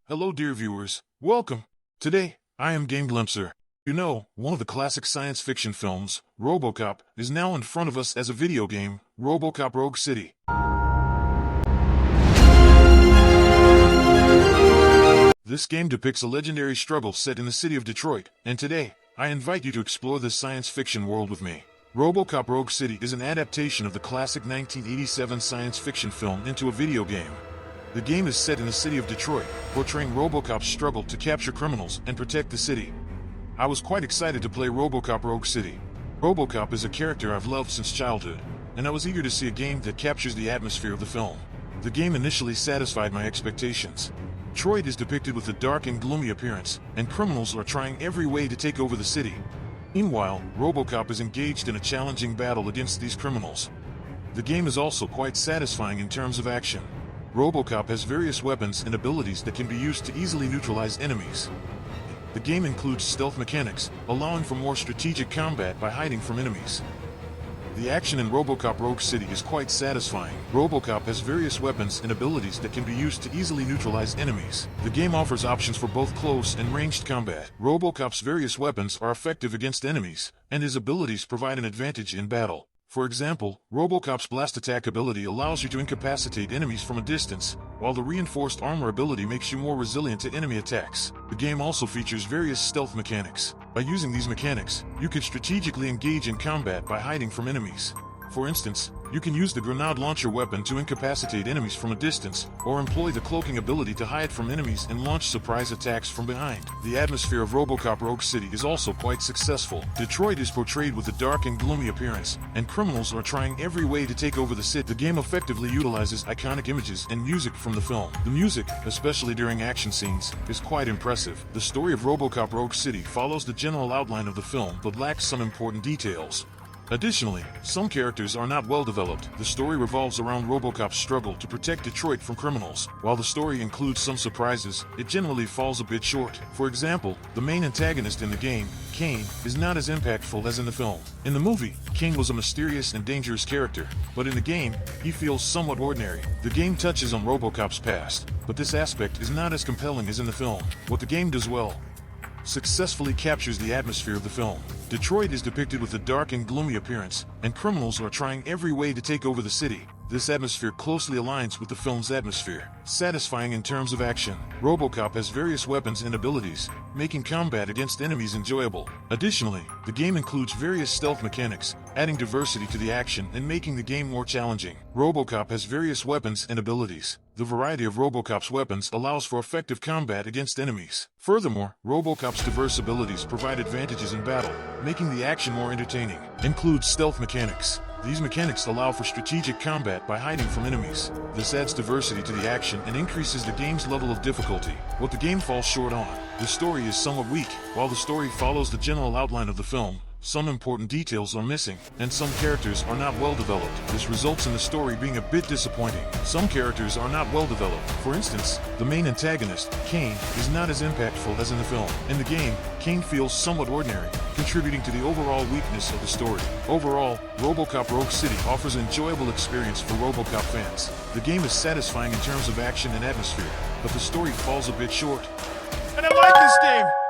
Hello dear viewers, welcome. Today, I am Game Glimpser. You know, one of the classic science fiction films, Robocop, is now in front of us as a video game, Robocop Rogue City. This game depicts a legendary struggle set in the city of Detroit, and today, I invite you to explore this science fiction world with me. Robocop Rogue City is an adaptation of the classic 1987 science fiction film into a video game. The game is set in the city of Detroit, portraying Robocop's struggle to capture criminals and protect the city. I was quite excited to play Robocop Rogue City. Robocop is a character I've loved since childhood, and I was eager to see a game that captures the atmosphere of the film. The game initially satisfied my expectations. Detroit is depicted with a dark and gloomy appearance, and criminals are trying every way to take over the city. Meanwhile, Robocop is engaged in a challenging battle against these criminals. The game is also quite satisfying in terms of action. Robocop has various weapons and abilities that can be used to easily neutralize enemies. The game includes stealth mechanics, allowing for more strategic combat by hiding from enemies. The action in Robocop Rogue City is quite satisfying. Robocop has various weapons and abilities that can be used to easily neutralize enemies. The game offers options for both close and ranged combat. Robocop's various weapons are effective against enemies, and his abilities provide an advantage in battle. For example, Robocop's blast attack ability allows you to incapacitate enemies from a distance, while the reinforced armor ability makes you more resilient to enemy attacks. The game also features various stealth mechanics. By using these mechanics, you can strategically engage in combat by hiding from enemies. For instance, you can use the grenade launcher weapon to incapacitate enemies from a distance, or employ the cloaking ability to hide from enemies and launch surprise attacks from behind. The atmosphere of Robocop Rogue City is also quite successful. Detroit is portrayed with a dark and gloomy appearance, and criminals are trying every way to take over the city. The game effectively utilizes iconic images and music from the film. The music, especially during action scenes, is quite impressive. The story of Robocop Rogue City follows the general outline of the film but lacks some important details. Additionally, some characters are not well developed. The story revolves around Robocop's struggle to protect Detroit from criminals. While the story includes some surprises, it generally falls a bit short. For example, the main antagonist in the game, Kane, is not as impactful as in the film. In the movie, Kane was a mysterious and dangerous character, but in the game, he feels somewhat ordinary. The game touches on Robocop's past, but this aspect is not as compelling as in the film. What the game does well successfully captures the atmosphere of the film. Detroit is depicted with a dark and gloomy appearance, and criminals are trying every way to take over the city. This atmosphere closely aligns with the film's atmosphere. Satisfying in terms of action, Robocop has various weapons and abilities, making combat against enemies enjoyable. Additionally, the game includes various stealth mechanics, adding diversity to the action and making the game more challenging. Robocop has various weapons and abilities. The variety of Robocop's weapons allows for effective combat against enemies. Furthermore, Robocop's diverse abilities provide advantages in battle, making the action more entertaining. Includes stealth mechanics. These mechanics allow for strategic combat by hiding from enemies. This adds diversity to the action and increases the game's level of difficulty. What the game falls short on: the story is somewhat weak. While the story follows the general outline of the film, some important details are missing, and some characters are not well developed. This results in the story being a bit disappointing. Some characters are not well developed. For instance, the main antagonist, Kane, is not as impactful as in the film. In the game, Kane feels somewhat ordinary, contributing to the overall weakness of the story. Overall, Robocop Rogue City offers an enjoyable experience for Robocop fans. The game is satisfying in terms of action and atmosphere, but the story falls a bit short. And I like this game!